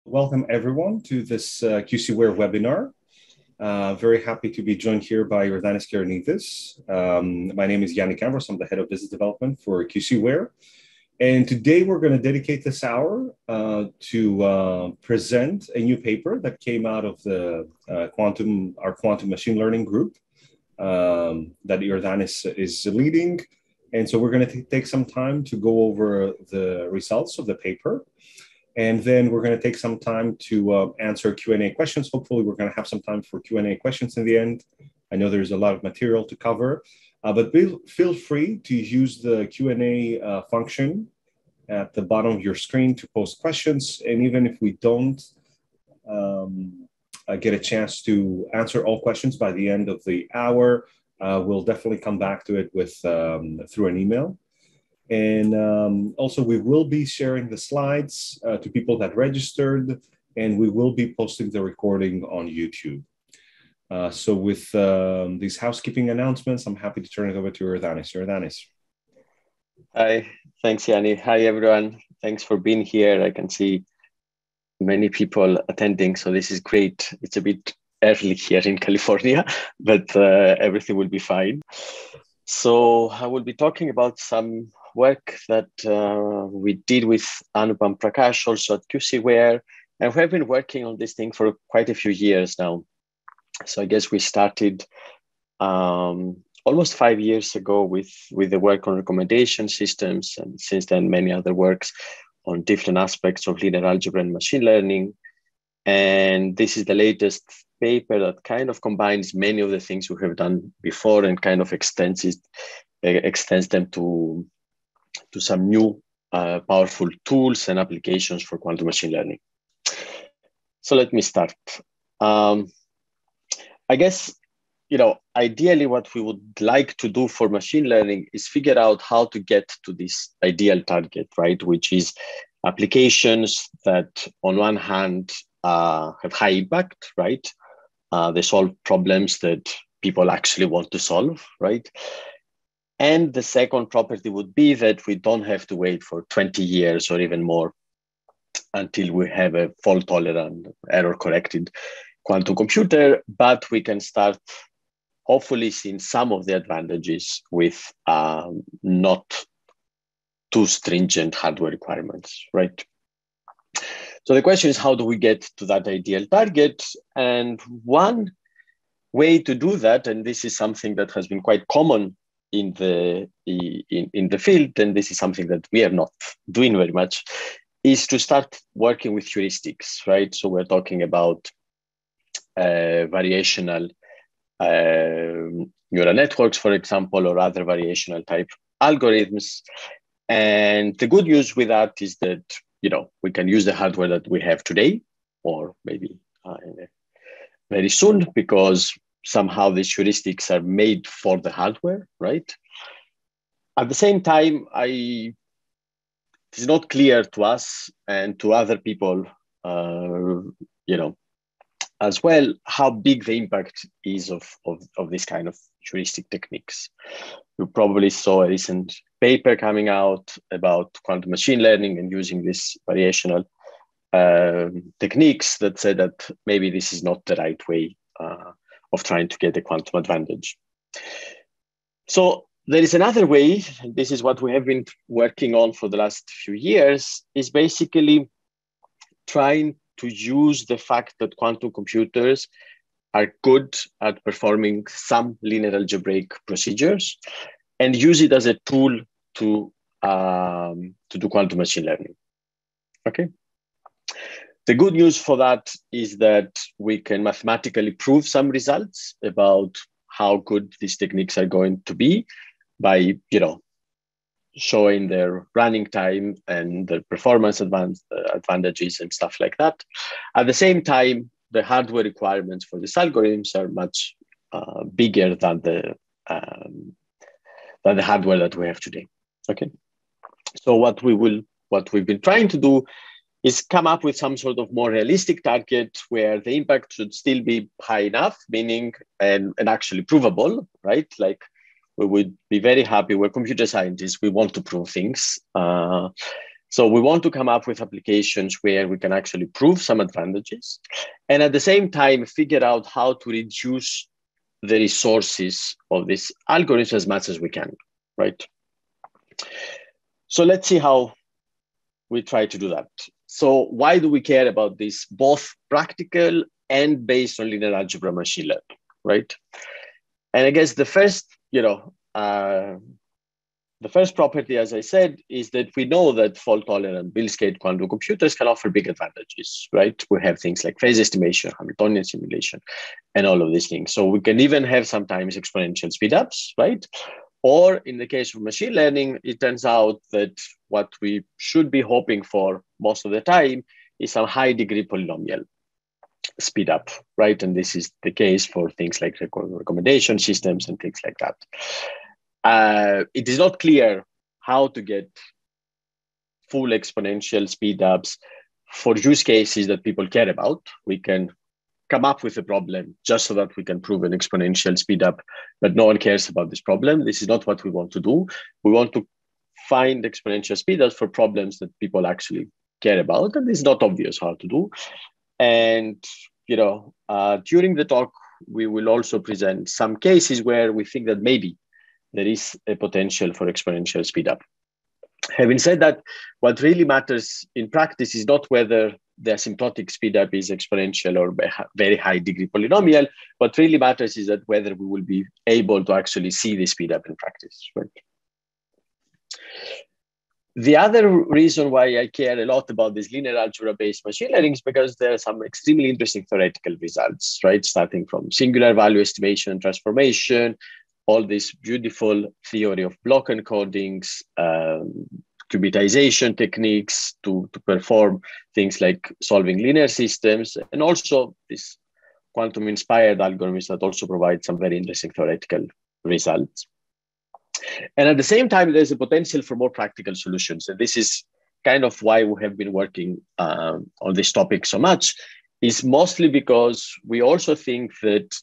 Welcome everyone to this QC-Ware webinar. Very happy to be joined here by Jordanis Kerenidis. My name is Yannick Ambros. I'm the head of business development for QC-Ware. And today we're going to dedicate this hour to present a new paper that came out of the our quantum machine learning group that Jordanis is leading. And so we're going to take some time to go over the results of the paper. And then we're going to take some time to answer Q&A questions. Hopefully, we're going to have some time for Q&A questions in the end. I know there's a lot of material to cover, but feel free to use the Q&A function at the bottom of your screen to post questions. And even if we don't get a chance to answer all questions by the end of the hour, we'll definitely come back to it with through an email. And also, we will be sharing the slides to people that registered, and we will be posting the recording on YouTube. So with these housekeeping announcements, I'm happy to turn it over to Jordanis. Jordanis. Hi, thanks, Yanni. Hi, everyone. Thanks for being here. I can see many people attending, so this is great. It's a bit early here in California, but everything will be fine. So I will be talking about some work that we did with Anupam Prakash, also at QC-Ware, and we have been working on this thing for quite a few years now. So I guess we started almost 5 years ago with the work on recommendation systems, and since then many other works on different aspects of linear algebra and machine learning. And this is the latest paper that kind of combines many of the things we have done before and kind of extends them to some new powerful tools and applications for quantum machine learning. So let me start. I guess, ideally what we would like to do for machine learning is figure out how to get to this ideal target, right? Which is applications that on one hand have high impact, right? They solve problems that people actually want to solve, right? And the second property would be that we don't have to wait for 20 years or even more until we have a fault-tolerant, error-corrected quantum computer, but we can start hopefully seeing some of the advantages with not too stringent hardware requirements, right? So the question is, how do we get to that ideal target? And one way to do that, and this is something that has been quite common in the field, and this is something that we are not doing very much, is to start working with heuristics, right? So we're talking about variational neural networks, for example, or other variational type algorithms. And the good news with that is that, we can use the hardware that we have today, or maybe very soon, because somehow these heuristics are made for the hardware, right? At the same time, it is not clear to us and to other people, as well, how big the impact is of this kind of heuristic techniques. You probably saw a recent paper coming out about quantum machine learning and using this variational techniques that said that maybe this is not the right way of trying to get a quantum advantage. So there is another way, and this is what we have been working on for the last few years, is basically trying to use the fact that quantum computers are good at performing some linear algebraic procedures and use it as a tool to do quantum machine learning. Okay. The good news for that is that we can mathematically prove some results about how good these techniques are going to be by, showing their running time and the performance advantages and stuff like that. At the same time, the hardware requirements for these algorithms are much bigger than the hardware that we have today. Okay. So what we've been trying to do is come up with some sort of more realistic target where the impact should still be high enough, meaning and actually provable, right? Like we would be very happy. We're computer scientists. We want to prove things. So we want to come up with applications where we can actually prove some advantages, and at the same time, figure out how to reduce the resources of this algorithm as much as we can, right? So let's see how we try to do that. So why do we care about this, both practical and based on linear algebra machine learning, right? And I guess the first, the first property, as I said, is that we know that fault-tolerant Bills-gate quantum computers can offer big advantages, right? We have things like phase estimation, Hamiltonian simulation, and all of these things. So we can even have sometimes exponential speedups, right? Or in the case of machine learning, it turns out that what we should be hoping for most of the time is some high-degree polynomial speedup, right? And this is the case for things like recommendation systems and things like that. It is not clear how to get full exponential speedups for use cases that people care about. We can come up with a problem just so that we can prove an exponential speedup, but no one cares about this problem. This is not what we want to do. We want to find exponential speedups for problems that people actually care about, and it's not obvious how to do. And during the talk, we will also present some cases where we think that maybe there is a potential for exponential speedup. Having said that, what really matters in practice is not whether the asymptotic speedup is exponential or very high degree polynomial. What really matters is that whether we will be able to actually see the speedup in practice, right? The other reason why I care a lot about this linear algebra-based machine learning is because there are some extremely interesting theoretical results, right? Starting from singular value estimation and transformation, all this beautiful theory of block encodings, qubitization techniques to perform things like solving linear systems, and also this quantum-inspired algorithms that also provide some very interesting theoretical results. And at the same time, there's a potential for more practical solutions. And this is kind of why we have been working on this topic so much, is mostly because we also think that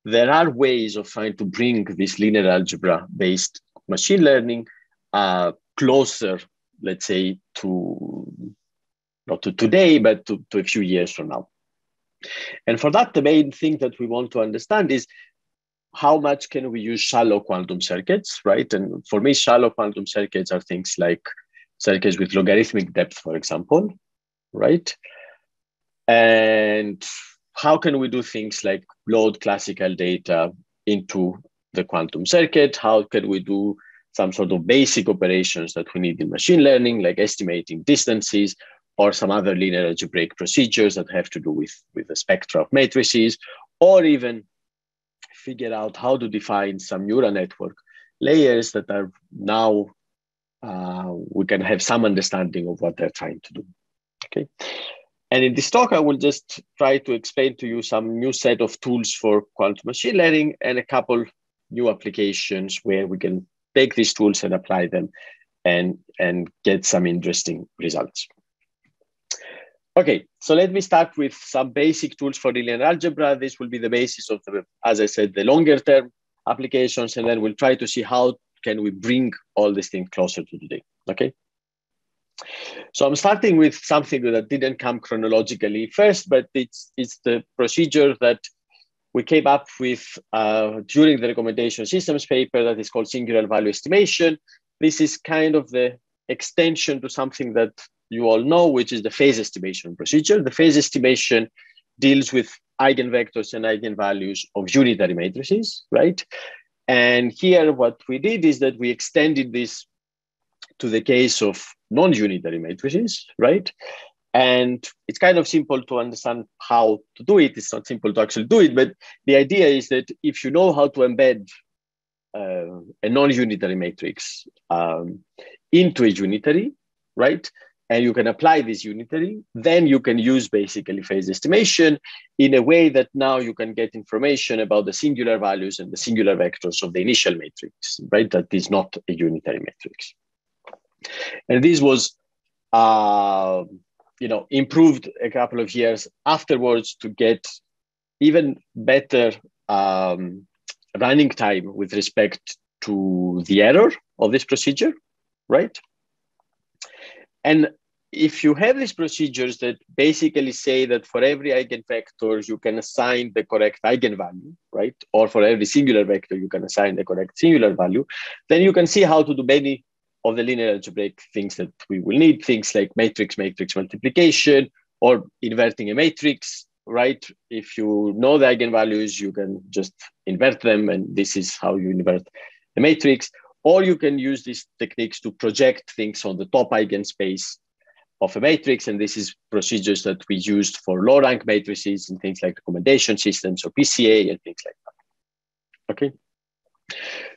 there are ways of trying to bring this linear algebra-based machine learning closer, let's say, to not to today, but to a few years from now. And for that, the main thing that we want to understand is how much can we use shallow quantum circuits, right? And for me, shallow quantum circuits are things like circuits with logarithmic depth, for example, right? And how can we do things like load classical data into the quantum circuit? How can we do some sort of basic operations that we need in machine learning, like estimating distances, or some other linear algebraic procedures that have to do with the spectra of matrices, or even figure out how to define some neural network layers that are now, we can have some understanding of what they're trying to do, okay? And in this talk, I will just try to explain to you some new set of tools for quantum machine learning and a couple new applications where we can take these tools and apply them and get some interesting results. Okay, so let me start with some basic tools for linear algebra. This will be the basis of the, as I said, the longer term applications, and then we'll try to see how can we bring all these things closer to today, okay? So I'm starting with something that didn't come chronologically first, but it's the procedure that we came up with during the recommendation systems paper that is called singular value estimation. This is kind of the extension to something that you all know, which is the phase estimation procedure. The phase estimation deals with eigenvectors and eigenvalues of unitary matrices, right? And here what we did is that we extended this to the case of non-unitary matrices, right? And it's kind of simple to understand how to do it. It's not simple to actually do it, but the idea is that if you know how to embed a non-unitary matrix into a unitary, right? And you can apply this unitary, then you can use basically phase estimation in a way that now you can get information about the singular values and the singular vectors of the initial matrix, right? That is not a unitary matrix. And this was, improved a couple of years afterwards to get even better running time with respect to the error of this procedure, right? And if you have these procedures that basically say that for every eigenvector, you can assign the correct eigenvalue, right? Or for every singular vector, you can assign the correct singular value, then you can see how to do many of the linear algebraic things that we will need, things like matrix multiplication, or inverting a matrix, right? If you know the eigenvalues, you can just invert them, and this is how you invert the matrix. Or you can use these techniques to project things on the top eigenspace of a matrix, and this is procedures that we used for low rank matrices and things like recommendation systems or PCA and things like that. Okay.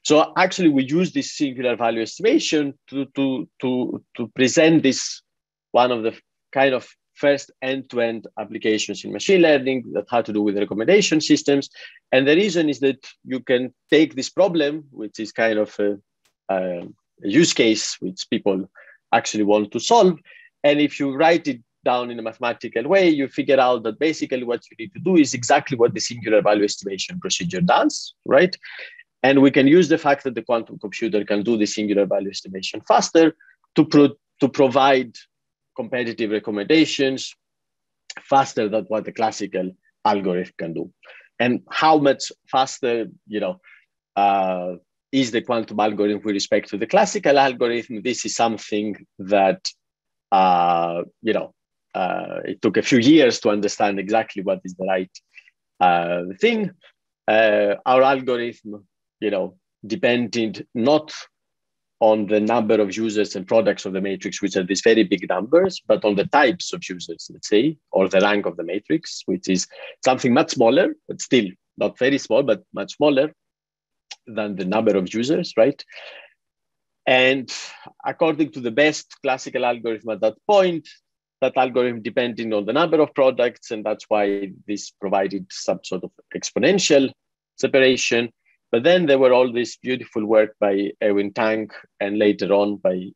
So actually, we use this singular value estimation to present this, one of the kind of first end-to-end applications in machine learning that had to do with recommendation systems. And the reason is that you can take this problem, which is kind of a use case which people actually want to solve. And if you write it down in a mathematical way, you figure out that basically what you need to do is exactly what the singular value estimation procedure does, right? And we can use the fact that the quantum computer can do the singular value estimation faster to provide competitive recommendations faster than what the classical algorithm can do. And how much faster, is the quantum algorithm with respect to the classical algorithm? This is something that it took a few years to understand exactly what is the right thing. Our algorithm, depended not on the number of users and products of the matrix, which are these very big numbers, but on the types of users, let's say, or the rank of the matrix, which is something much smaller, but still not very small, but much smaller than the number of users, right? And according to the best classical algorithm at that point, that algorithm depending on the number of products, and that's why this provided some sort of exponential separation. But then there were all this beautiful work by Erwin Tang and later on by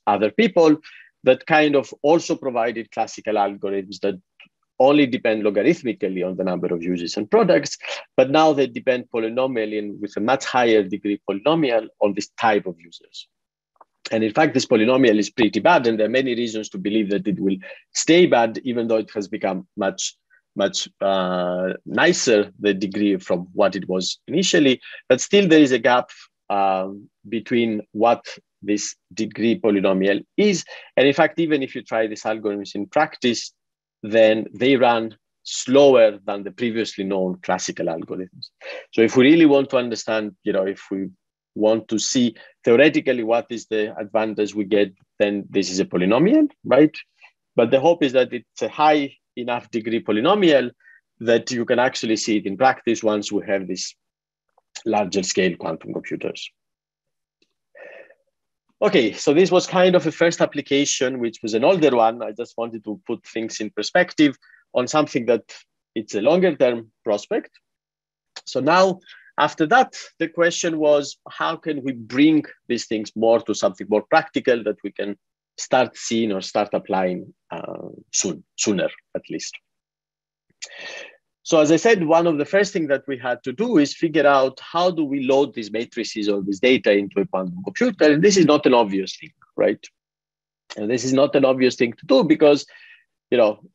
other people that kind of also provided classical algorithms that only depend logarithmically on the number of users and products, but now they depend polynomially and with a much higher degree polynomial on this type of users. And in fact, this polynomial is pretty bad, and there are many reasons to believe that it will stay bad, even though it has become much nicer, the degree from what it was initially. But still, there is a gap between what this degree polynomial is. And in fact, even if you try these algorithms in practice, then they run slower than the previously known classical algorithms. So if we really want to understand, if we want to see theoretically what is the advantage we get, then this is a polynomial, right? But the hope is that it's a high enough degree polynomial that you can actually see it in practice once we have these larger scale quantum computers. Okay, so this was kind of a first application, which was an older one. I just wanted to put things in perspective on something that it's a longer term prospect. So now, after that, the question was, how can we bring these things more to something more practical that we can start seeing or start applying sooner, at least. So as I said, one of the first things that we had to do is figure out how do we load these matrices or this data into a quantum computer. And this is not an obvious thing, right? And this is not an obvious thing to do because,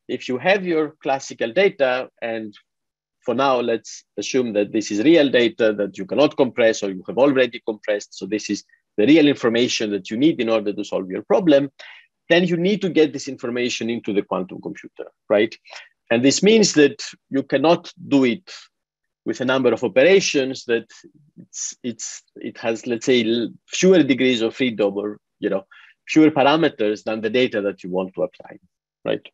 if you have your classical data, and for now, let's assume that this is real data that you cannot compress or you have already compressed. So this is the real information that you need in order to solve your problem. Then you need to get this information into the quantum computer, right? And this means that you cannot do it with a number of operations that it has, let's say, fewer degrees of freedom or, fewer parameters than the data that you want to apply, right?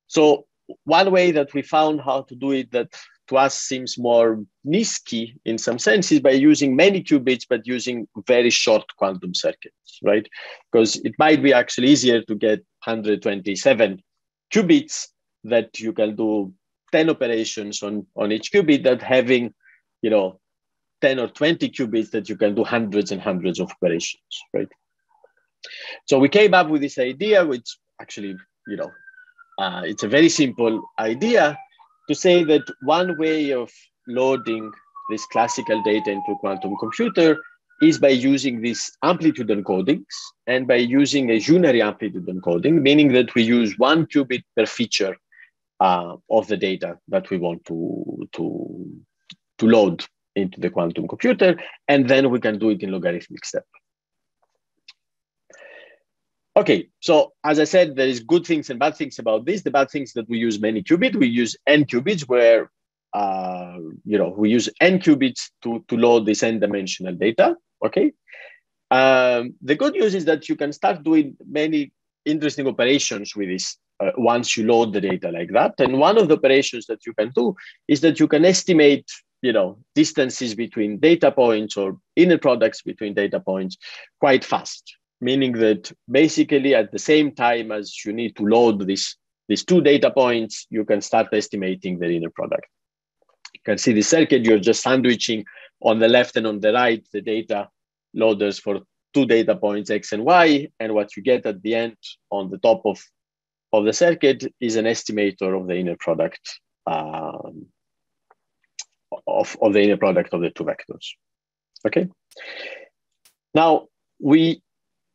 So one way that we found how to do it that to us seems more risky in some sense is by using many qubits, but using very short quantum circuits, right? Because it might be actually easier to get 127 qubits that you can do 10 operations on each qubit than having, 10 or 20 qubits that you can do hundreds and hundreds of operations, right? So we came up with this idea, which actually, it's a very simple idea to say that one way of loading this classical data into a quantum computer is by using these amplitude encodings and by using a unary amplitude encoding, meaning that we use 1 qubit per feature of the data that we want to load into the quantum computer, and then we can do it in logarithmic step. Okay, so as I said, there is good things and bad things about this. The bad things is that we use many qubits. We use n qubits, where we use n qubits to load this n-dimensional data. Okay. The good news is that you can start doing many interesting operations with this once you load the data like that. And one of the operations that you can do is that you can estimate, distances between data points or inner products between data points quite fast. Meaning that basically at the same time as you need to load these 2 data points, you can start estimating the inner product. You can see the circuit, you're just sandwiching on the left and on the right, the data loaders for 2 data points, X and Y. And what you get at the end on the top of the circuit is an estimator of the inner product of the inner product of the 2 vectors. Okay. Now we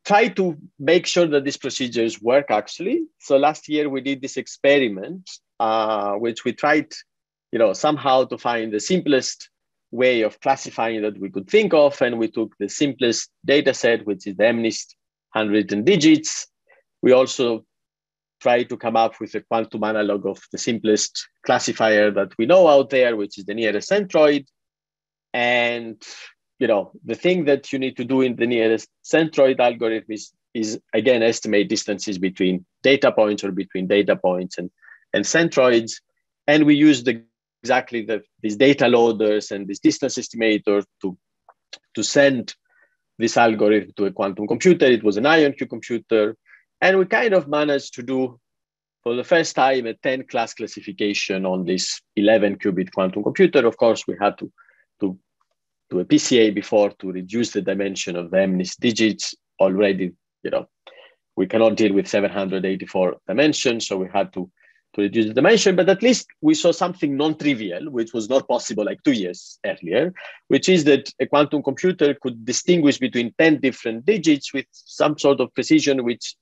try to make sure that these procedures work actually. So last year we did this experiment, which we tried, somehow to find the simplest way of classifying that we could think of. And we took the simplest data set, which is the MNIST handwritten digits. We also tried to come up with a quantum analog of the simplest classifier that we know out there, which is the nearest centroid. And the thing that you need to do in the nearest centroid algorithm is again, estimate distances between data points or between data points and centroids. And we used exactly these data loaders and this distance estimator to send this algorithm to a quantum computer. It was an IonQ computer. And we kind of managed to do, for the first time, a 10-class classification on this 11-qubit quantum computer. Of course, we had to a PCA before to reduce the dimension of the MNIST digits. Already, we cannot deal with 784 dimensions, so we had to reduce the dimension, but at least we saw something non-trivial, which was not possible like 2 years earlier, which is that a quantum computer could distinguish between 10 different digits with some sort of precision, which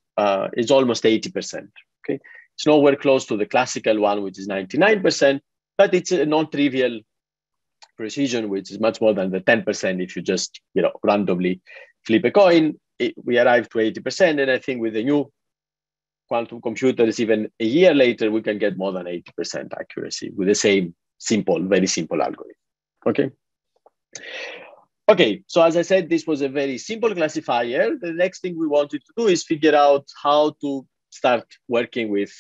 is almost 80%. Okay, it's nowhere close to the classical one, which is 99%, but it's a non-trivial precision, which is much more than the 10% if you just randomly flip a coin. We arrived to 80%, and I think with the new quantum computers, even a year later, we can get more than 80% accuracy with the same very simple algorithm. Okay, so as I said, this was a very simple classifier. The next thing we wanted to do is figure out how to start working with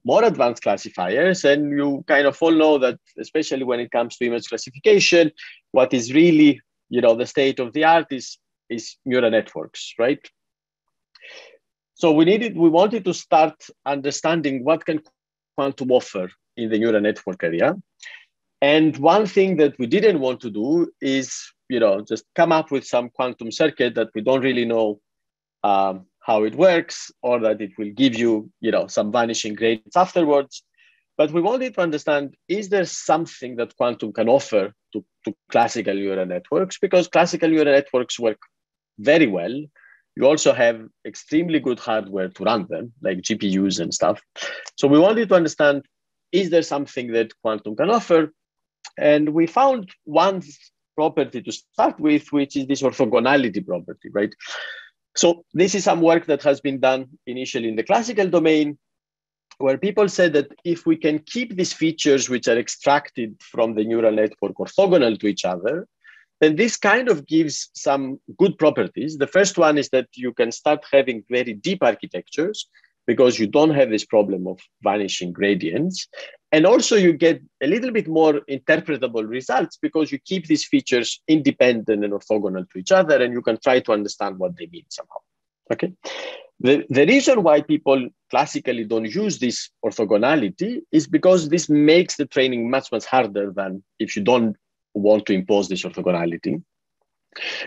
more advanced classifiers. And you kind of all know that, especially when it comes to image classification, what is really, the state of the art is neural networks, right? So we wanted to start understanding what can quantum offer in the neural network area. And one thing that we didn't want to do is, just come up with some quantum circuit that we don't really know how it works, or that it will give you, some vanishing gradients afterwards. But we wanted to understand, is there something that quantum can offer to classical neural networks? Because classical neural networks work very well. You also have extremely good hardware to run them, like GPUs and stuff. So we wanted to understand, is there something that quantum can offer? And we found one property to start with, which is this orthogonality property, right? So this is some work that has been done initially in the classical domain, where people said that if we can keep these features which are extracted from the neural network orthogonal to each other, then this kind of gives some good properties. The first one is that you can start having very deep architectures because you don't have this problem of vanishing gradients. And also you get a little bit more interpretable results because you keep these features independent and orthogonal to each other, and you can try to understand what they mean somehow. Okay. The reason why people classically don't use this orthogonality is because this makes the training much, much harder than if you don't want to impose this orthogonality.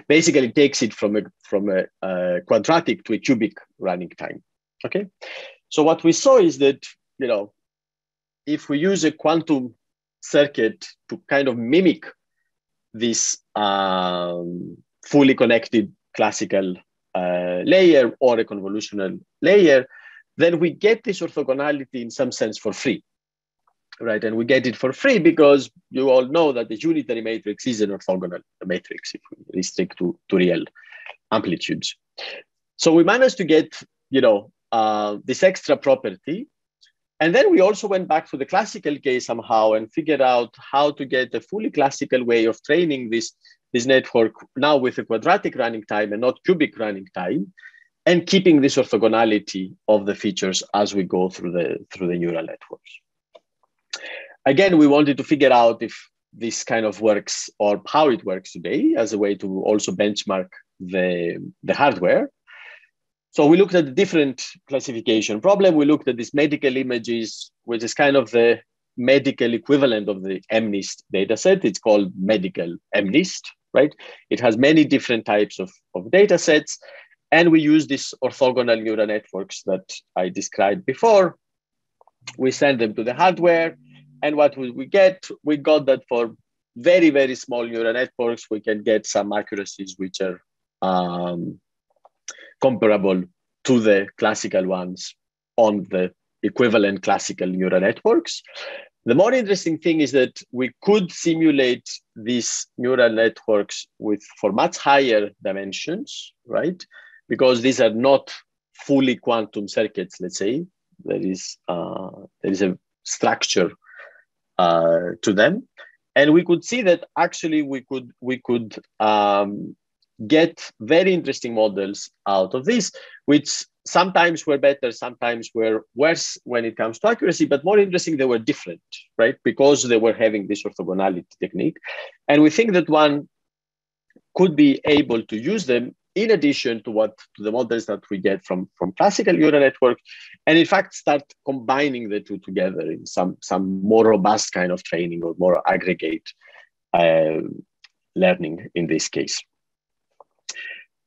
Basically, it takes it from a quadratic to a cubic running time. Okay, so what we saw is that if we use a quantum circuit to kind of mimic this fully connected classical layer or a convolutional layer, then we get this orthogonality in some sense for free, right? And we get it for free because you all know that the unitary matrix is an orthogonal matrix if we restrict to real amplitudes. So we managed to get, this extra property. And then we also went back to the classical case somehow and figured out how to get a fully classical way of training this network now with a quadratic running time and not cubic running time, and keeping this orthogonality of the features as we go through the neural networks. Again, we wanted to figure out if this kind of works or how it works today as a way to also benchmark the hardware. So we looked at the different classification problem. We looked at these medical images, which is kind of the medical equivalent of the MNIST dataset. It's called medical MNIST, right? It has many different types of data sets. And we use these orthogonal neural networks that I described before. We send them to the hardware. And what we get? We got that for very, very small neural networks, we can get some accuracies which are comparable to the classical ones on the equivalent classical neural networks. The more interesting thing is that we could simulate these neural networks for much higher dimensions, right? Because these are not fully quantum circuits, let's say. There is a structure to them. And we could see that actually we could get very interesting models out of this, which sometimes were better, sometimes were worse when it comes to accuracy, but more interesting, they were different, right? Because they were having this orthogonality technique. And we think that one could be able to use them in addition to the models that we get from classical neural networks, and in fact start combining the two together in some more robust kind of training or more aggregate learning in this case.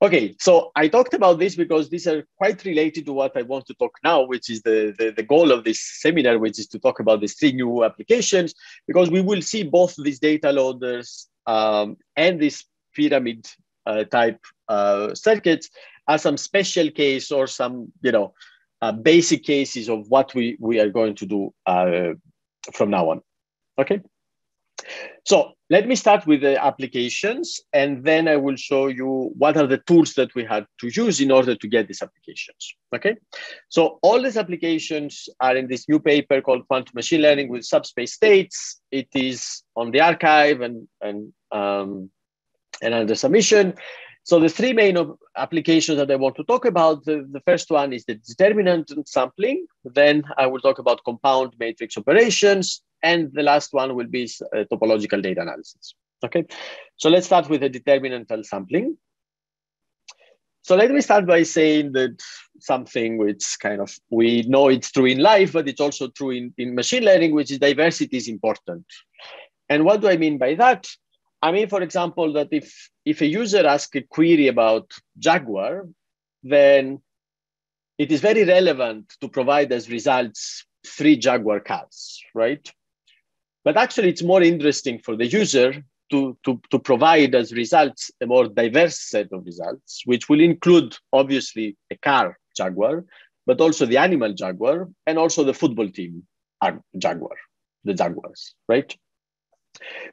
Okay, so I talked about this because these are quite related to what I want to talk now, which is the goal of this seminar, which is to talk about these three new applications, because we will see both these data loaders and this pyramid type circuits as some special case or some basic cases of what we are going to do from now on. Okay, so let me start with the applications, and then I will show you what are the tools that we had to use in order to get these applications. Okay, so all these applications are in this new paper called Quantum Machine Learning with Subspace States. It is on the archive and under submission. So the three main applications that I want to talk about, the first one is the determinantal sampling. Then I will talk about compound matrix operations. And the last one will be topological data analysis. Okay, so let's start with the determinantal sampling. So let me start by saying that something which kind of, we know it's true in life, but it's also true in machine learning, which is diversity is important. And what do I mean by that? I mean, for example, that if a user asks a query about Jaguar, then it is very relevant to provide as results 3 Jaguar cars, right? But actually, it's more interesting for the user to provide as results a more diverse set of results, which will include, obviously, a car Jaguar, but also the animal Jaguar, and also the football team Jaguar, the Jaguars, right?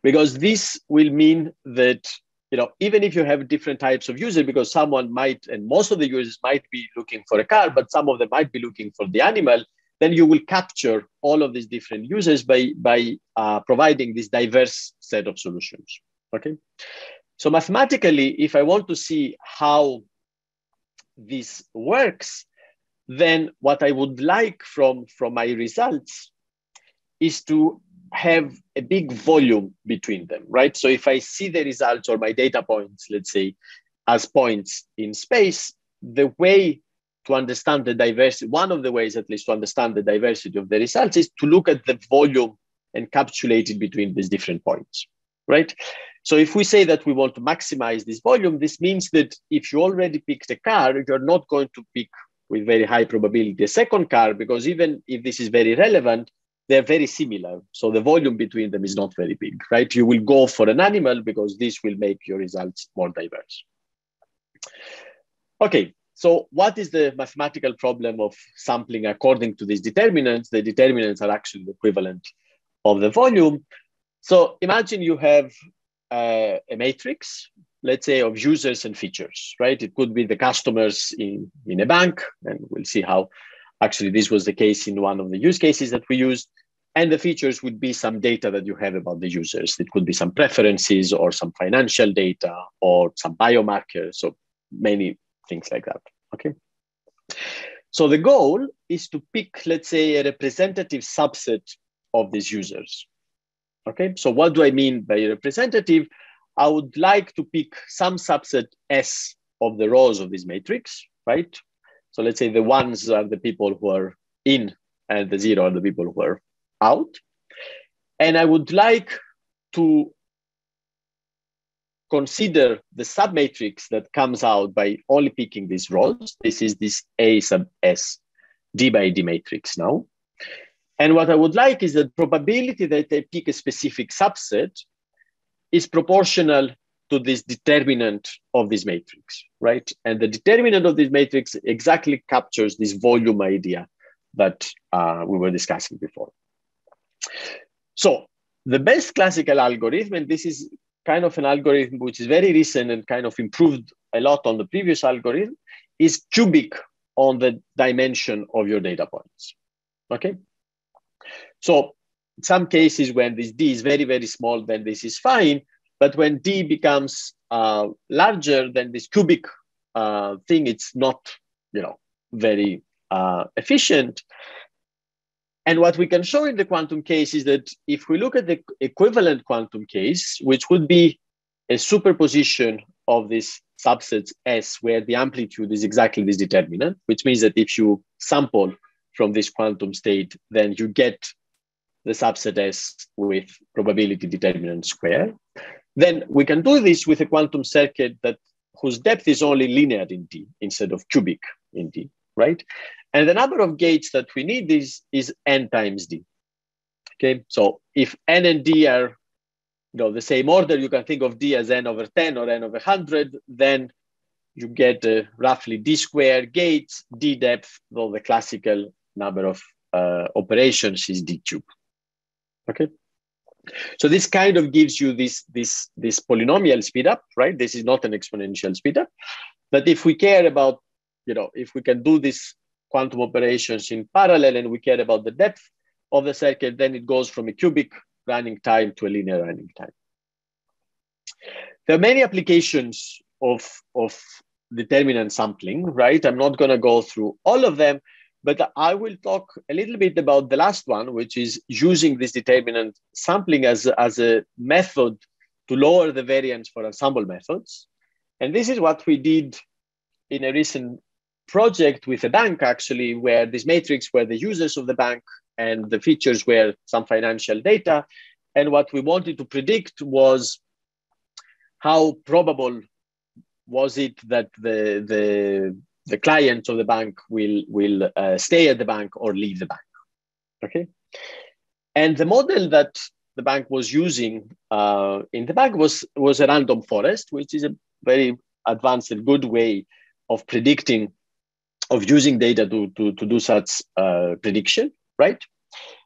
Because this will mean that, even if you have different types of users, because someone might, and most of the users might be looking for a car, but some of them might be looking for the animal, then you will capture all of these different users by providing this diverse set of solutions, okay? So mathematically, if I want to see how this works, then what I would like from my results is to have a big volume between them, right? So if I see the results or my data points, let's say, as points in space, the way to understand the diversity, one of the ways at least to understand the diversity of the results is to look at the volume encapsulated between these different points, right? So if we say that we want to maximize this volume, this means that if you already picked a car, you're not going to pick with very high probability a second car, because even if this is very relevant, they're very similar. So the volume between them is not very big, right? You will go for an animal because this will make your results more diverse. Okay, so what is the mathematical problem of sampling according to these determinants? The determinants are actually the equivalent of the volume. So imagine you have a matrix, let's say, of users and features, right? It could be the customers in a bank, and we'll see how actually this was the case in one of the use cases that we used. And the features would be some data that you have about the users. It could be some preferences or some financial data or some biomarkers, so many things like that, okay? So the goal is to pick, let's say, a representative subset of these users, okay? So what do I mean by representative? I would like to pick some subset S of the rows of this matrix, right? So let's say the ones are the people who are in and the 0 are the people who are out. And I would like to consider the submatrix that comes out by only picking these rows. This is this A sub S D by D matrix now. And what I would like is the probability that I pick a specific subset is proportional to this determinant of this matrix, right? And the determinant of this matrix exactly captures this volume idea that we were discussing before. So the best classical algorithm, and this is kind of an algorithm which is very recent and kind of improved a lot on the previous algorithm, is cubic on the dimension of your data points, okay? So in some cases when this D is very, very small, then this is fine. But when D becomes larger than this cubic thing, it's not, very efficient. And what we can show in the quantum case is that if we look at the equivalent quantum case, which would be a superposition of these subsets S, where the amplitude is exactly this determinant, which means that if you sample from this quantum state, then you get the subset S with probability determinant square. Then we can do this with a quantum circuit whose depth is only linear in D instead of cubic in D, right? And the number of gates that we need is n times D. Okay, so if n and D are the same order, you can think of D as n over 10 or n over 100, then you get roughly D squared gates, D depth, though the classical number of operations is D cube. Okay. So this kind of gives you this polynomial speedup, right? This is not an exponential speedup. But if we care about, if we can do this quantum operations in parallel and we care about the depth of the circuit, then it goes from a cubic running time to a linear running time. There are many applications of determinant sampling, right? I'm not going to go through all of them, but I will talk a little bit about the last one, which is using this determinant sampling as a method to lower the variance for ensemble methods. And this is what we did in a recent project with a bank, actually, where this matrix were the users of the bank and the features were some financial data. And what we wanted to predict was how probable was it that the clients of the bank will stay at the bank or leave the bank, okay? And the model that the bank was using in the bank was a random forest, which is a very advanced and good way of predicting, of using data to do such prediction, right?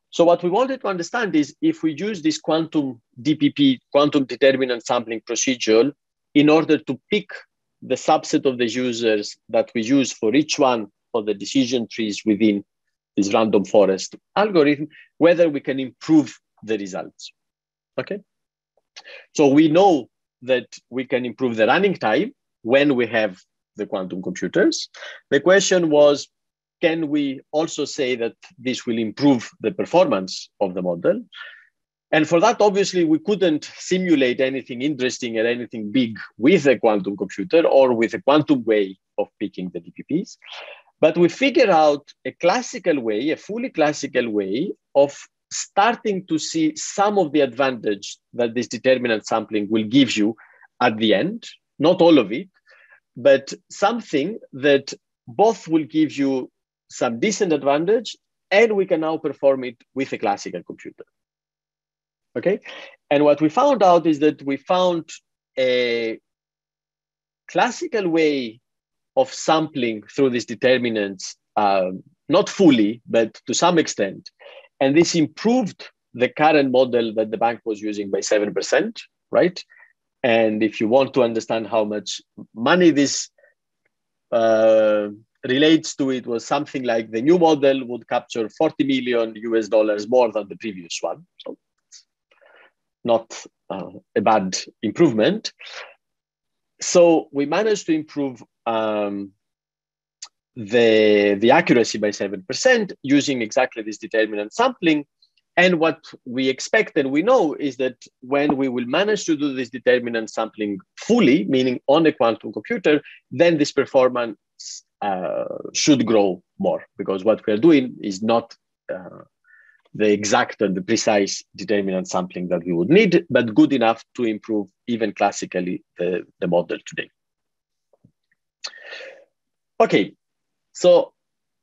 So what we wanted to understand is if we use this quantum DPP, quantum determinant sampling procedure, in order to pick the subset of the users that we use for each one of the decision trees within this random forest algorithm, whether we can improve the results, okay? So we know that we can improve the running time when we have the quantum computers. The question was, can we also say that this will improve the performance of the model? And for that, obviously, we couldn't simulate anything interesting or anything big with a quantum computer or with a quantum way of picking the DPPs. But we figured out a classical way, a fully classical way of starting to see some of the advantage that this determinant sampling will give you at the end, not all of it, but something that both will give you some decent advantage and we can now perform it with a classical computer. Okay, and what we found out is that we found a classical way of sampling through these determinants, not fully, but to some extent. And this improved the current model that the bank was using by 7%, right? And if you want to understand how much money this relates to, it was something like the new model would capture 40 million US dollars more than the previous one. So not a bad improvement. So we managed to improve the accuracy by 7% using exactly this determinant sampling. And what we expect and we know is that when we will manage to do this determinant sampling fully, meaning on a quantum computer, then this performance should grow more, because what we are doing is not the exact and the precise determinant sampling that we would need, but good enough to improve even classically the model today. Okay, so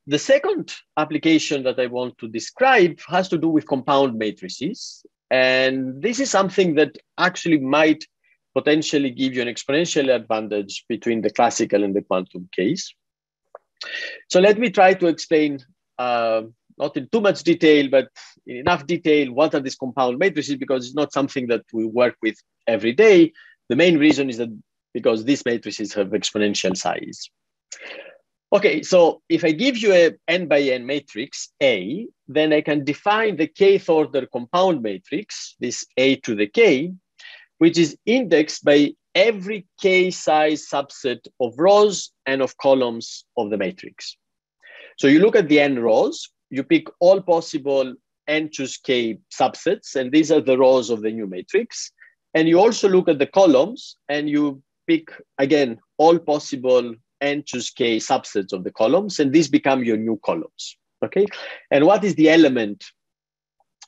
the second application that I want to describe has to do with compound matrices. And this is something that actually might potentially give you an exponential advantage between the classical and the quantum case. So let me try to explain, not in too much detail, but in enough detail, what are these compound matrices, because it's not something that we work with every day. The main reason is that because these matrices have exponential size. Okay, so if I give you a n by n matrix A, then I can define the kth order compound matrix, this A to the k, which is indexed by every k size subset of rows and of columns of the matrix. So you look at the n rows, you pick all possible n choose k subsets, and these are the rows of the new matrix. And you also look at the columns, and you pick, again, all possible n choose k subsets of the columns, and these become your new columns, okay? And what is the element?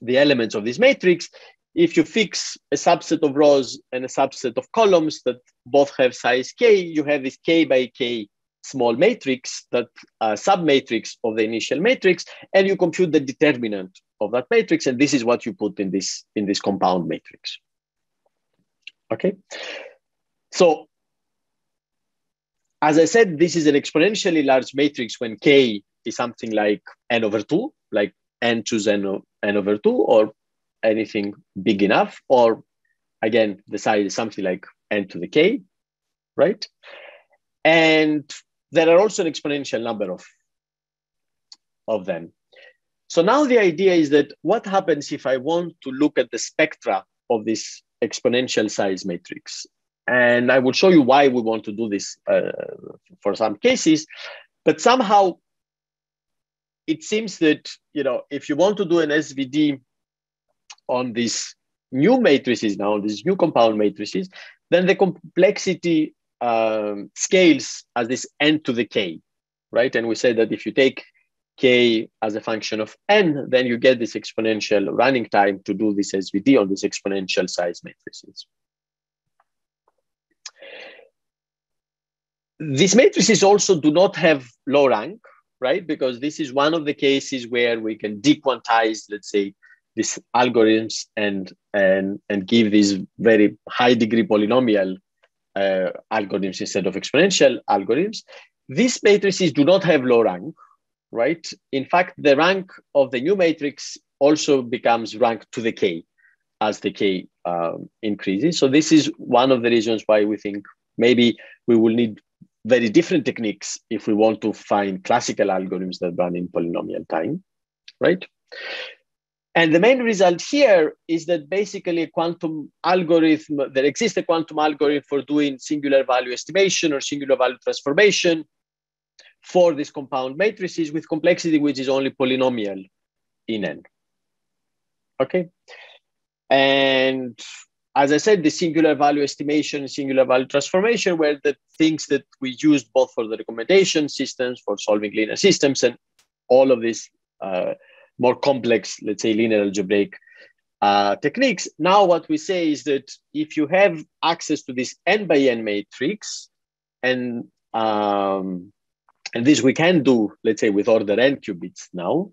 The elements of this matrix, if you fix a subset of rows and a subset of columns that both have size k, you have this k by k small matrix, that submatrix of the initial matrix, and you compute the determinant of that matrix, and this is what you put in this compound matrix, okay? So, as I said, this is an exponentially large matrix when k is something like n over 2, like n choose n over 2, or anything big enough, or again, the size is something like n to the k, right? And there are also an exponential number of them. So now the idea is that what happens if I want to look at the spectra of this exponential size matrix? And I will show you why we want to do this for some cases, but somehow it seems that, you know, if you want to do an SVD on these new matrices now, these new compound matrices, then the complexity scales as this n to the k, right? And we said that if you take k as a function of n, then you get this exponential running time to do this SVD on these exponential size matrices. These matrices also do not have low rank, right? Because this is one of the cases where we can dequantize, let's say, these algorithms and give these very high degree polynomial algorithms instead of exponential algorithms. These matrices do not have low rank, right? In fact, the rank of the new matrix also becomes rank to the k as the k increases. So this is one of the reasons why we think maybe we will need very different techniques if we want to find classical algorithms that run in polynomial time, right? And the main result here is that basically a quantum algorithm, there exists a quantum algorithm for doing singular value estimation or singular value transformation for these compound matrices with complexity which is only polynomial in n, okay? And as I said, the singular value estimation and singular value transformation were the things that we used both for the recommendation systems, for solving linear systems, and all of these more complex, let's say, linear algebraic techniques. Now, what we say is that if you have access to this n by n matrix, and this we can do, let's say, with order n qubits now,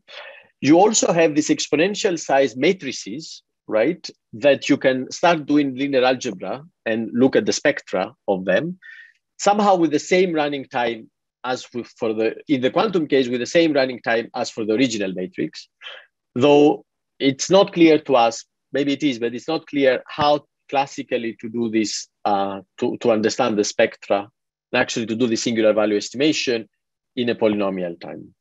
You also have these exponential size matrices, right? That you can start doing linear algebra and look at the spectra of them, somehow with the same running time as in the quantum case, with the same running time as for the original matrix. Though it's not clear to us, maybe it is, but it's not clear how classically to do this, to understand the spectra, and actually to do the singular value estimation in a polynomial time.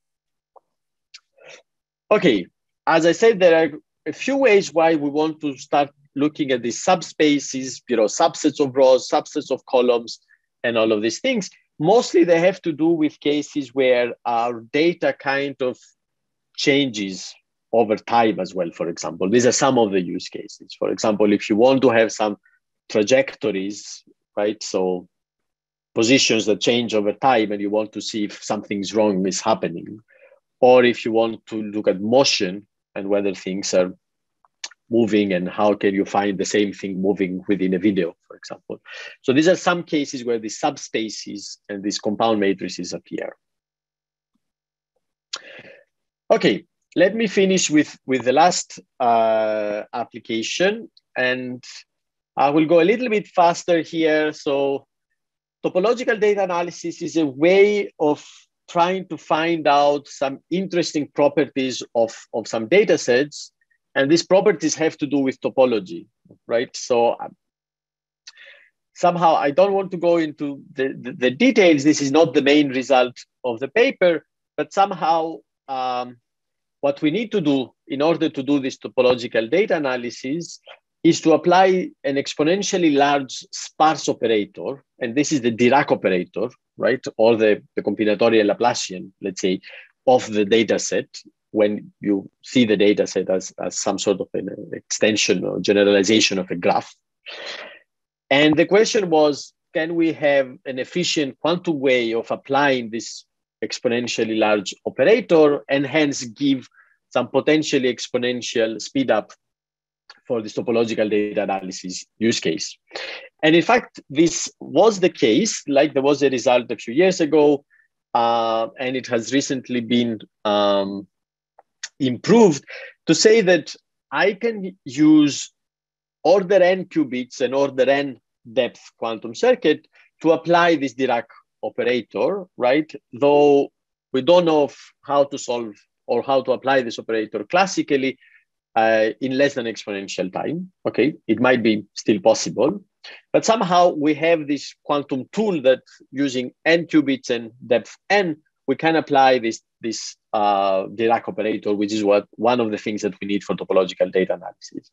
Okay, as I said, there are a few ways why we want to start looking at these subspaces, subsets of rows, subsets of columns, and all of these things. Mostly they have to do with cases where our data kind of changes over time as well, for example. These are some of the use cases. For example, if you want to have some trajectories, right? So positions that change over time and you want to see if something's wrong is happening, or if you want to look at motion and whether things are moving and how can you find the same thing moving within a video, for example. So these are some cases where the subspaces and these compound matrices appear. Okay, let me finish with the last application, and I will go a little bit faster here. So topological data analysis is a way of trying to find out some interesting properties of some data sets. And these properties have to do with topology, right? So somehow I don't want to go into the details. This is not the main result of the paper, but somehow what we need to do in order to do this topological data analysis is to apply an exponentially large sparse operator. And this is the Dirac operator, right? Or the combinatorial Laplacian, let's say, of the data set when you see the data set as some sort of an extension or generalization of a graph. And the question was, can we have an efficient quantum way of applying this exponentially large operator and hence give some potentially exponential speed up for this topological data analysis use case? And in fact, this was the case. Like, there was a result a few years ago, and it has recently been improved to say that I can use order n qubits and order n depth quantum circuit to apply this Dirac operator, right? Though we don't know how to solve or how to apply this operator classically in less than exponential time. Okay, it might be still possible, but somehow we have this quantum tool that using n qubits and depth n, we can apply this Dirac operator, which is one of the things that we need for topological data analysis.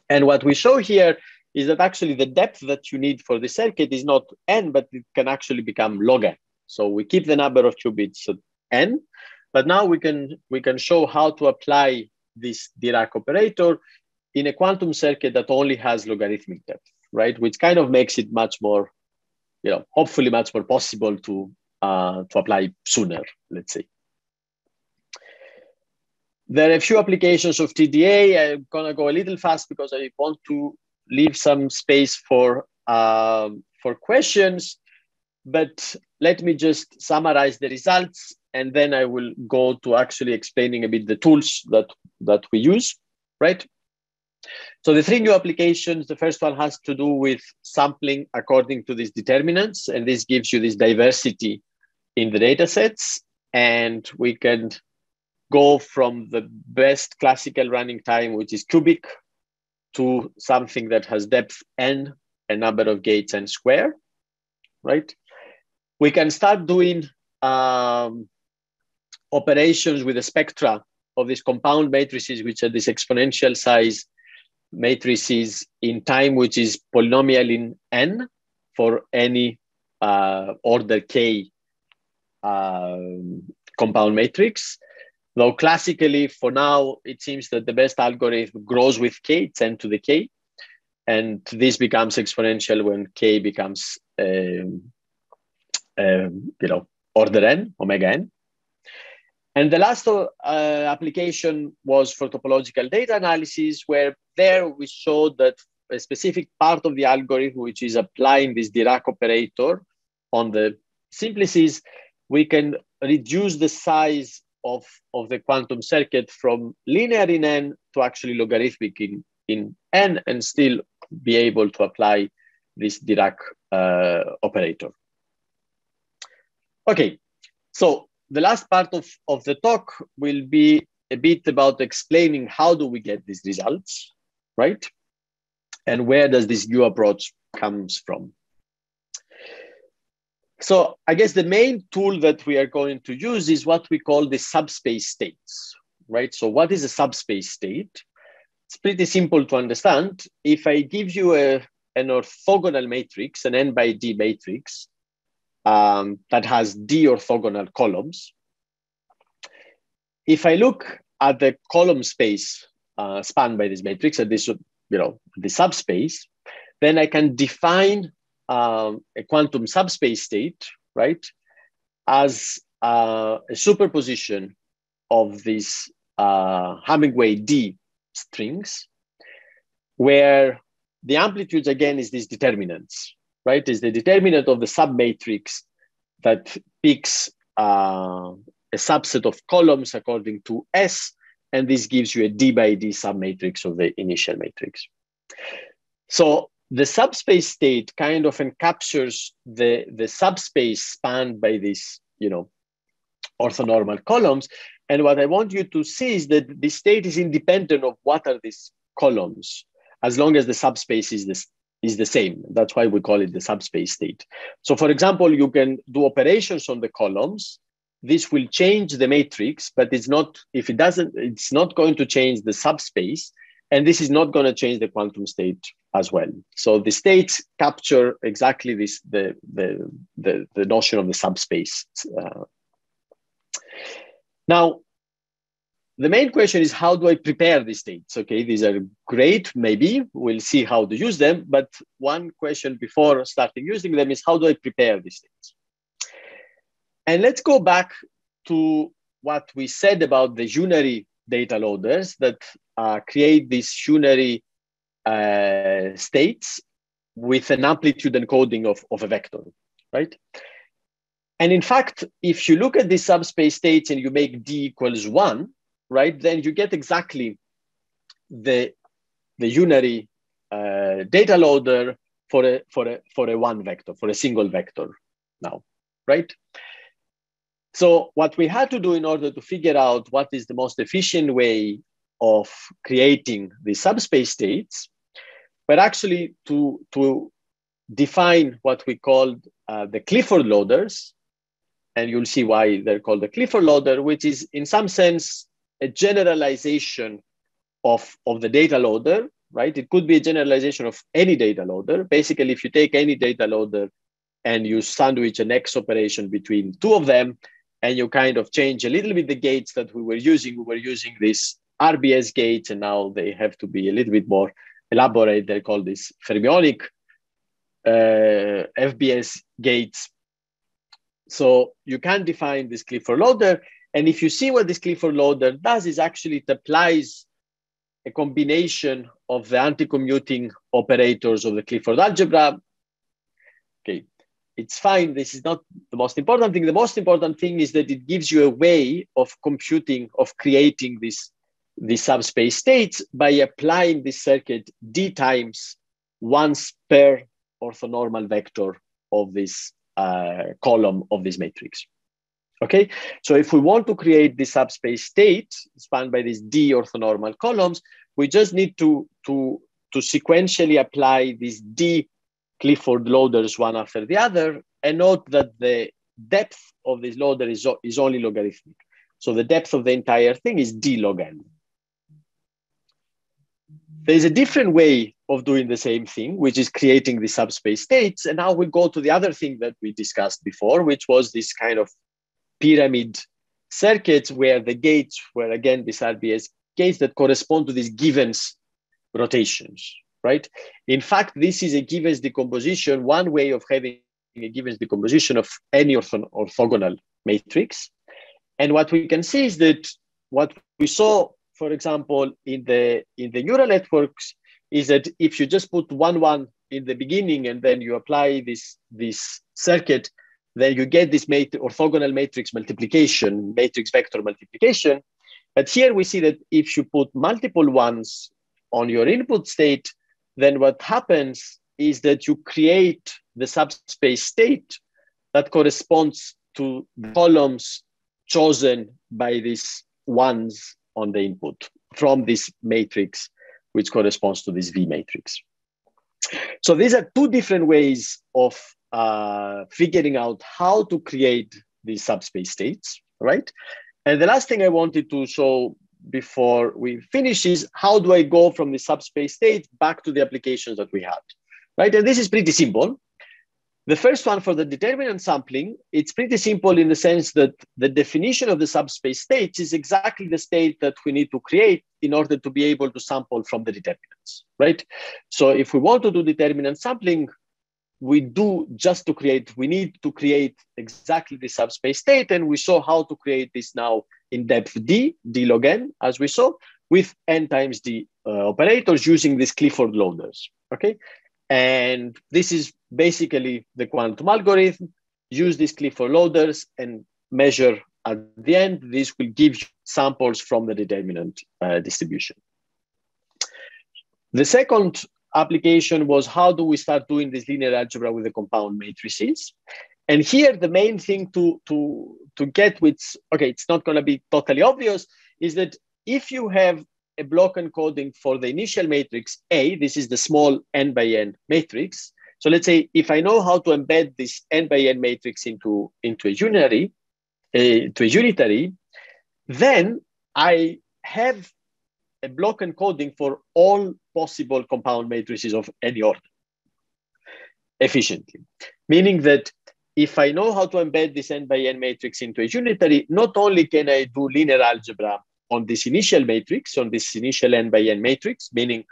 And what we show here is that actually the depth that you need for the circuit is not n, but it can actually become log n. So we keep the number of qubits at n, but now we can show how to apply this Dirac operator in a quantum circuit that only has logarithmic depth, right? Which kind of makes it much more, hopefully much more possible to apply sooner, let's say. There are a few applications of TDA. I'm gonna go a little fast because I want to leave some space for questions, but let me just summarize the results and then I will go to actually explaining a bit the tools that we use, right? So the three new applications, the first one has to do with sampling according to these determinants, and this gives you this diversity in the data sets, and we can go from the best classical running time, which is cubic, to something that has depth n, a number of gates n square, right? We can start doing operations with the spectra of these compound matrices, which are these exponential size matrices in time, which is polynomial in n for any order k compound matrix. Though classically, for now, it seems that the best algorithm grows with k, it's n to the k, and this becomes exponential when k becomes order n, omega n. And the last application was for topological data analysis, where there we showed that a specific part of the algorithm, which is applying this Dirac operator on the simplices, we can reduce the size of the quantum circuit from linear in n to actually logarithmic in n, and still be able to apply this Dirac operator. Okay, so the last part of the talk will be a bit about explaining how do we get these results, right? And where does this new approach comes from? So I guess the main tool that we are going to use is what we call the subspace states, right? So what is a subspace state? It's pretty simple to understand. If I give you an orthogonal matrix, an n by d matrix, that has d orthogonal columns, if I look at the column space spanned by this matrix, at this, the subspace, then I can define a quantum subspace state, right, as a superposition of these Hamming-Wave D strings, where the amplitudes again is these determinants, right? Is the determinant of the submatrix that picks a subset of columns according to S, and this gives you a D by D submatrix of the initial matrix. So the subspace state kind of encaptures the subspace spanned by these, orthonormal columns. And what I want you to see is that the state is independent of what are these columns, as long as the subspace is the same. That's why we call it the subspace state. So for example, you can do operations on the columns. This will change the matrix, but it's not going to change the subspace. And this is not going to change the quantum state as well. So the states capture exactly this, the notion of the subspace. Now, the main question is, how do I prepare these states? Okay, these are great, maybe. We'll see how to use them. But one question before starting using them is, how do I prepare these states? And let's go back to what we said about the unary data loaders that create these unary states with an amplitude encoding of a vector, right? And in fact, if you look at the subspace states and you make d equals 1, right, then you get exactly the unary data loader for a one vector, for a single vector now, right? So what we had to do in order to figure out what is the most efficient way of creating the subspace states, but actually to define what we called the Clifford loaders, and you'll see why they're called the Clifford loader, which is in some sense a generalization of the data loader, right? It could be a generalization of any data loader. Basically, if you take any data loader and you sandwich an X operation between two of them, and you kind of change a little bit the gates that we were using these RBS gates, and now they have to be a little bit more elaborate. They're called these fermionic FBS gates. So you can define this Clifford loader. And if you see what this Clifford loader does, is actually it applies a combination of the anti-commuting operators of the Clifford algebra. Okay, it's fine. This is not the most important thing. The most important thing is that it gives you a way of computing, of creating these subspace states by applying this circuit d times once per orthonormal vector of this column of this matrix. Okay, so if we want to create the subspace state spanned by these d orthonormal columns, we just need to sequentially apply these d Clifford loaders one after the other, and note that the depth of this loader is only logarithmic. So the depth of the entire thing is d log n. There's a different way of doing the same thing, which is creating the subspace states. And now we'll go to the other thing that we discussed before, which was this kind of pyramid circuits where the gates were, again, these RBS gates that correspond to these givens rotations, right? In fact, this is a givens decomposition, one way of having a givens decomposition of any orthogonal matrix. And what we can see is that what we saw, for example, in the neural networks, is that if you just put 1, 1 in the beginning and then you apply this circuit then you get this orthogonal matrix multiplication, matrix vector multiplication. But here we see that if you put multiple ones on your input state, then what happens is that you create the subspace state that corresponds to the columns chosen by these ones on the input from this matrix, which corresponds to this V matrix. So these are two different ways of figuring out how to create these subspace states, right? And the last thing I wanted to show before we finish is how do I go from the subspace state back to the applications that we had, right? And this is pretty simple. The first one for the determinant sampling, it's pretty simple in the sense that the definition of the subspace states is exactly the state that we need to create in order to be able to sample from the determinants, right? So if we want to do determinant sampling, we need to create exactly the subspace state. And we saw how to create this now in depth D log n, as we saw, with n times d operators using these Clifford loaders, okay? And this is basically the quantum algorithm. Use these Clifford loaders and measure at the end. This will give you samples from the determinant distribution. The second application was how do we start doing this linear algebra with the compound matrices? And here the main thing to get, which, okay, it's not going to be totally obvious, is that if you have a block encoding for the initial matrix A, this is the small n by n matrix. So let's say if I know how to embed this n by n matrix into a unitary, then I have a block encoding for all possible compound matrices of any order efficiently. Meaning that if I know how to embed this n by n matrix into a unitary, not only can I do linear algebra on this initial matrix, on this initial n by n matrix, meaning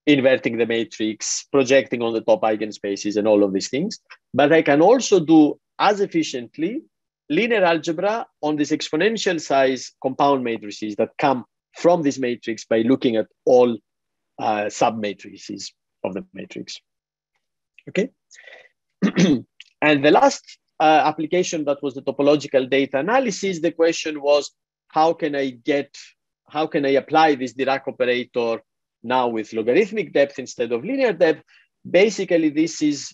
inverting the matrix, projecting on the top eigenspaces and all of these things, but I can also do as efficiently linear algebra on this exponential size compound matrices that come from this matrix by looking at all sub-matrices of the matrix, okay? And the last application, that was the topological data analysis. The question was, how can I apply this Dirac operator now with logarithmic depth instead of linear depth? Basically, this is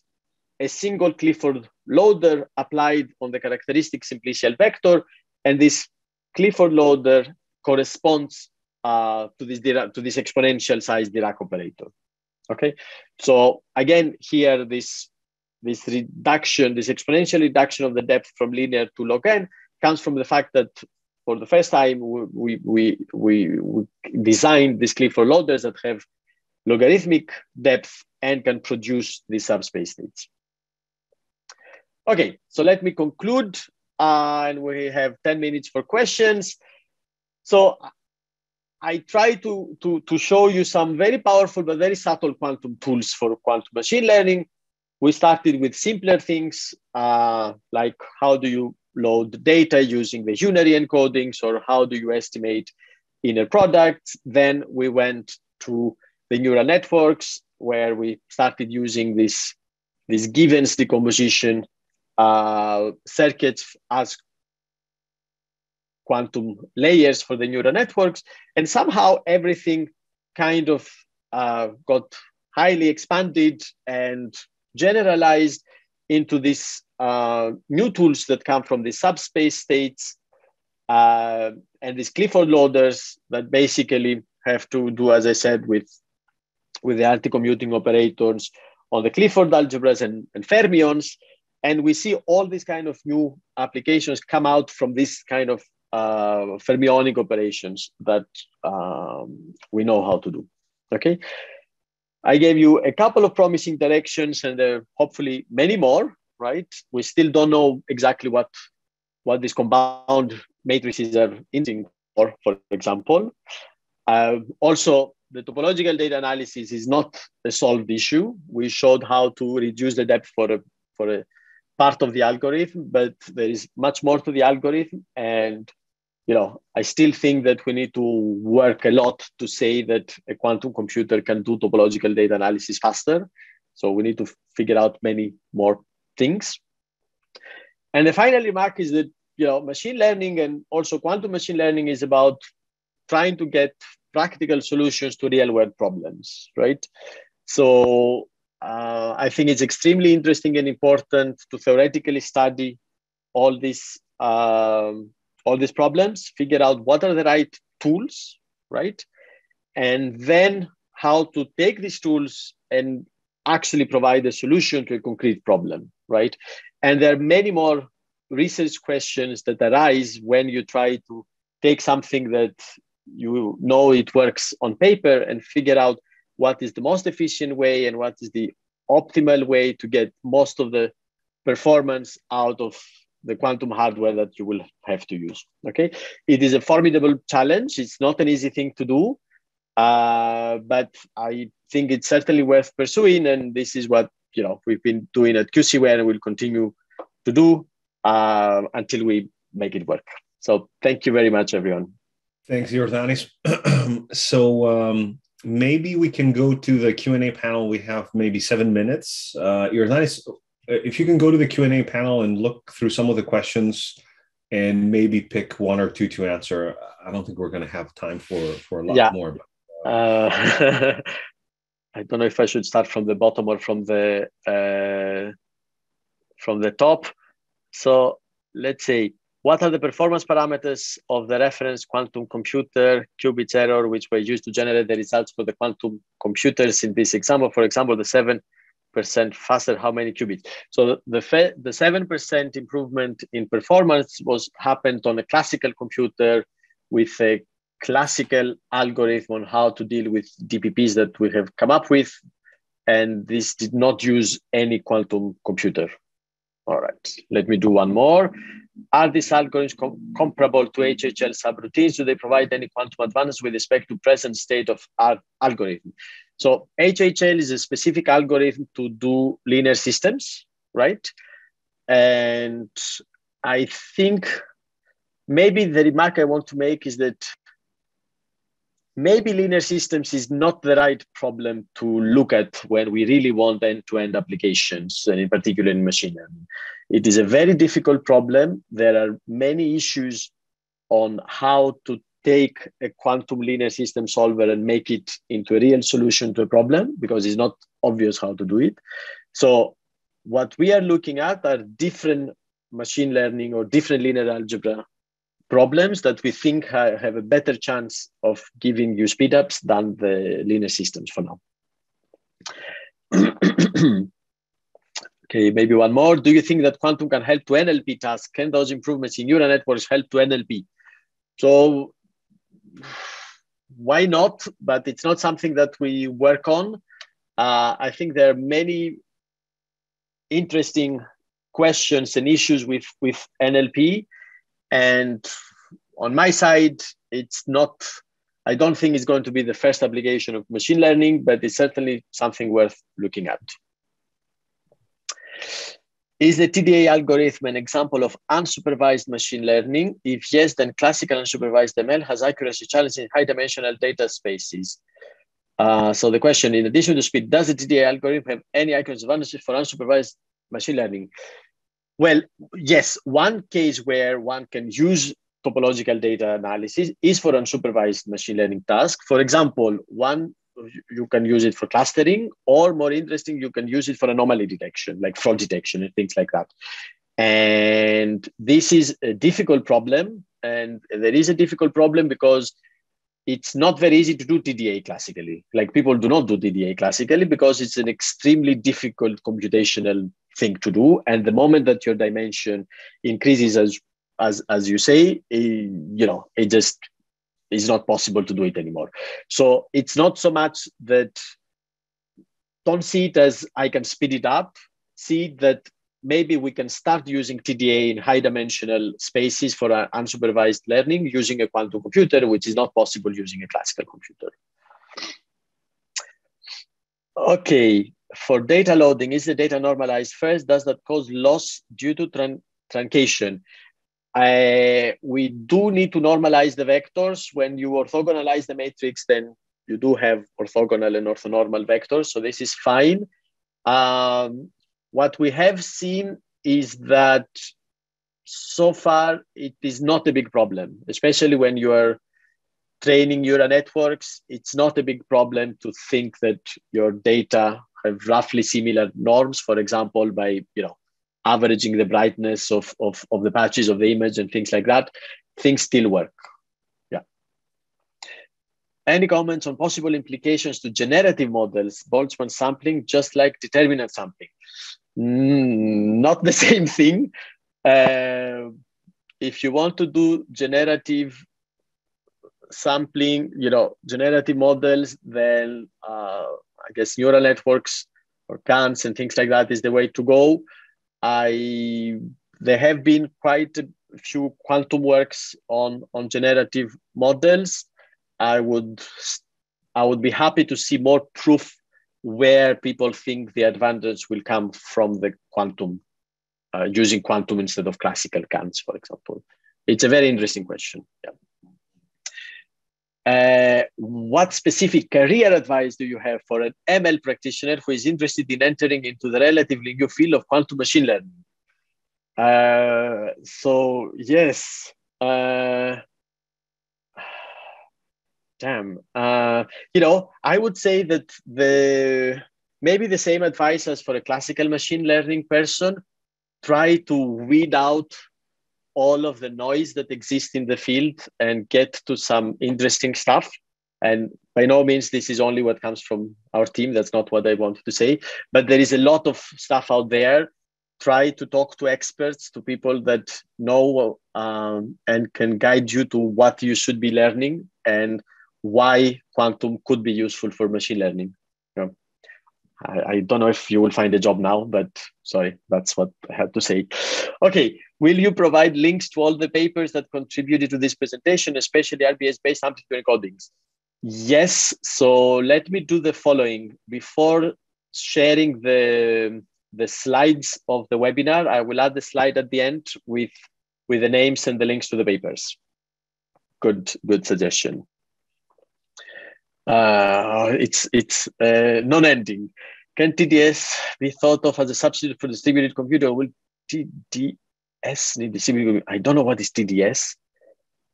a single Clifford loader applied on the characteristic simplicial vector, and this Clifford loader corresponds to this exponential size Dirac operator. Okay, so again, here this reduction, this exponential reduction of the depth from linear to log n comes from the fact that for the first time we designed these Clifford loaders that have logarithmic depth and can produce these subspace states. Okay, so let me conclude, and we have 10 minutes for questions. So I try to show you some very powerful but very subtle quantum tools for quantum machine learning. We started with simpler things, like how do you load data using the unary encodings, or how do you estimate inner products. Then we went to the neural networks, where we started using this givens decomposition circuits as quantum layers for the neural networks. And somehow everything kind of got highly expanded and generalized into these new tools that come from the subspace states and these Clifford loaders that basically have to do, as I said, with the anti-commuting operators on the Clifford algebras and fermions. And we see all these kind of new applications come out from this kind of fermionic operations that we know how to do, okay? I gave you a couple of promising directions, and there are hopefully many more, right? We still don't know exactly what these compound matrices are interesting for example. Also, the topological data analysis is not a solved issue. We showed how to reduce the depth for a part of the algorithm, but there is much more to the algorithm. And I still think that we need to work a lot to say that a quantum computer can do topological data analysis faster. So we need to figure out many more things. And the final remark is that, machine learning and also quantum machine learning is about trying to get practical solutions to real world problems, right? So I think it's extremely interesting and important to theoretically study all these problems, figure out what are the right tools, right? And then how to take these tools and actually provide a solution to a concrete problem, right? And there are many more research questions that arise when you try to take something that you know it works on paper and figure out what is the most efficient way and what is the optimal way to get most of the performance out of the quantum hardware that you will have to use, okay? It is a formidable challenge. It's not an easy thing to do, but I think it's certainly worth pursuing. And this is what, we've been doing at QCware and will continue to do until we make it work. So thank you very much, everyone. Thanks, Jordanis. So maybe we can go to the Q&A panel. We have maybe 7 minutes. Jordanis, if you can go to the Q&A panel and look through some of the questions and maybe pick one or two to answer. I don't think we're going to have time for a lot more. I don't know if I should start from the bottom or from the top. So let's say, what are the performance parameters of the reference quantum computer qubits error, which were used to generate the results for the quantum computers in this example? For example, the 7% faster, how many qubits? So the 7% improvement in performance happened on a classical computer with a classical algorithm on how to deal with DPPs that we have come up with. And this did not use any quantum computer. All right, let me do one more. Are these algorithms comparable to HHL subroutines? Do they provide any quantum advantage with respect to present state of our algorithm? So HHL is a specific algorithm to do linear systems, right? And I think maybe the remark I want to make is that maybe linear systems is not the right problem to look at when we really want end-to-end applications, and in particular in machine learning. It is a very difficult problem. There are many issues on how to take a quantum linear system solver and make it into a real solution to a problem, because it's not obvious how to do it. So what we are looking at are different machine learning or different linear algebra problems that we think have a better chance of giving you speedups than the linear systems for now. Okay, maybe one more. Do you think that quantum can help to NLP tasks? Can those improvements in neural networks help to NLP? So why not? But it's not something that we work on. I think there are many interesting questions and issues with NLP. And on my side, I don't think it's going to be the first application of machine learning, but it's certainly something worth looking at. Is the TDA algorithm an example of unsupervised machine learning? If yes, then classical unsupervised ML has accuracy challenges in high-dimensional data spaces. So the question, in addition to speed, does the TDA algorithm have any accuracy advantages for unsupervised machine learning? Well, yes, one case where one can use topological data analysis is for unsupervised machine learning tasks. For example, you can use it for clustering, or more interesting, you can use it for anomaly detection, like fraud detection and things like that. And this is a difficult problem. And there is a difficult problem because it's not very easy to do TDA classically. Like, people do not do TDA classically because it's an extremely difficult computational thing to do. And the moment that your dimension increases, as you say, it just is not possible to do it anymore. So it's not so much that, don't see it as I can speed it up, see that maybe we can start using TDA in high dimensional spaces for unsupervised learning using a quantum computer, which is not possible using a classical computer. Okay, for data loading, is the data normalized first? Does that cause loss due to truncation? We do need to normalize the vectors. When you orthogonalize the matrix, then you do have orthogonal and orthonormal vectors, so this is fine. What we have seen is that so far, it is not a big problem, especially when you are training neural networks. It's not a big problem to think that your data have roughly similar norms, for example, by averaging the brightness of the patches of the image and things like that. Things still work. Yeah. Any comments on possible implications to generative models, Boltzmann sampling, just like determinant sampling? Not the same thing. If you want to do generative sampling, generative models, then I guess neural networks or GANs and things like that is the way to go. There have been quite a few quantum works on generative models. I would be happy to see more proof where people think the advantage will come from the quantum, using quantum instead of classical GANs, for example. It's a very interesting question. Yeah. What specific career advice do you have for an ML practitioner who is interested in entering into the relatively new field of quantum machine learning? So yes, I would say that maybe the same advice as for a classical machine learning person. Try to weed out all of the noise that exists in the field and get to some interesting stuff. And by no means this is only what comes from our team. That's not what I wanted to say. But there is a lot of stuff out there. Try to talk to experts, to people that know and can guide you to what you should be learning and why quantum could be useful for machine learning. I don't know if you will find a job now, but sorry, that's what I had to say. Okay, will you provide links to all the papers that contributed to this presentation, especially LBS-based amplitude encodings? Yes, so let me do the following. Before sharing the slides of the webinar, I will add the slide at the end with the names and the links to the papers. Good suggestion. It's non-ending. Can TDS be thought of as a substitute for distributed computer? Will TDS need distributed? I don't know what is TDS,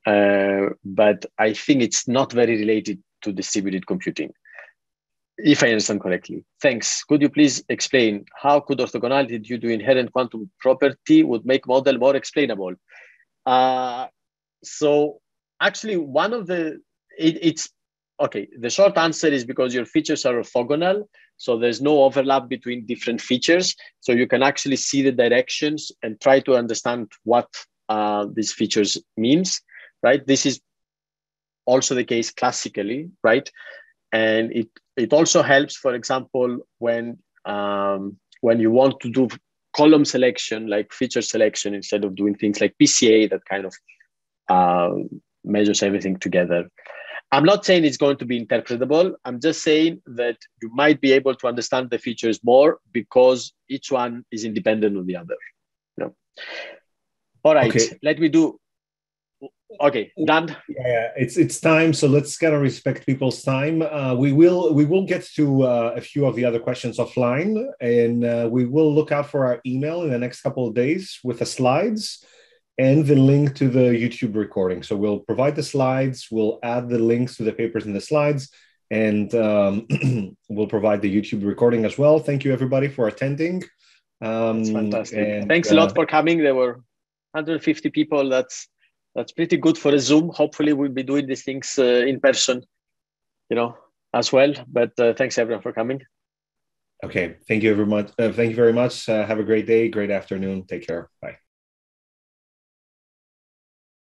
but I think it's not very related to distributed computing, if I understand correctly. Thanks. Could you please explain how could orthogonality due to inherent quantum property would make model more explainable? So actually, one of it's okay. The short answer is because your features are orthogonal, so there's no overlap between different features. So you can actually see the directions and try to understand what these features means, right? This is also the case classically, right? And it also helps, for example, when you want to do column selection, like feature selection, instead of doing things like PCA that kind of measures everything together. I'm not saying it's going to be interpretable. I'm just saying that you might be able to understand the features more because each one is independent of the other. All right, okay. Let me do. Okay, done. Yeah, it's time. So let's kind of respect people's time. We will get to a few of the other questions offline, and we will look out for our email in the next couple of days with the slides and the link to the YouTube recording. So we'll provide the slides, we'll add the links to the papers in the slides, and we'll provide the YouTube recording as well. Thank you, everybody, for attending. That's fantastic. And, thanks a lot for coming. There were 150 people. That's pretty good for a Zoom. Hopefully, we'll be doing these things in person, as well. But thanks, everyone, for coming. Okay. Thank you very much. Have a great day, great afternoon. Take care. Bye.